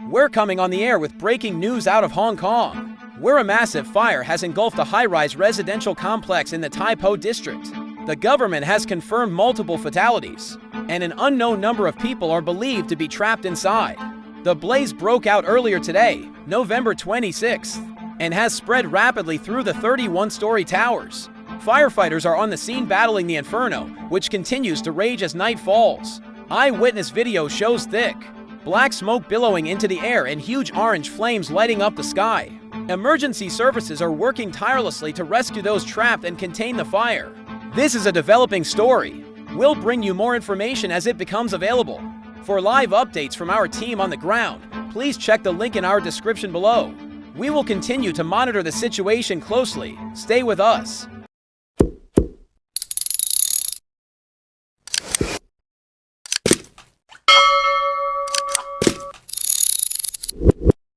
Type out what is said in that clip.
We're coming on the air with breaking news out of Hong Kong, where a massive fire has engulfed a high-rise residential complex in the Tai Po district. The government has confirmed multiple fatalities, and an unknown number of people are believed to be trapped inside. The blaze broke out earlier today, November 26th, and has spread rapidly through the 31-story towers. Firefighters are on the scene battling the inferno, which continues to rage as night falls. Eyewitness video shows thick, black smoke billowing into the air and huge orange flames lighting up the sky. Emergency services are working tirelessly to rescue those trapped and contain the fire. This is a developing story. We'll bring you more information as it becomes available. For live updates from our team on the ground, please check the link in our description below. We will continue to monitor the situation closely. Stay with us.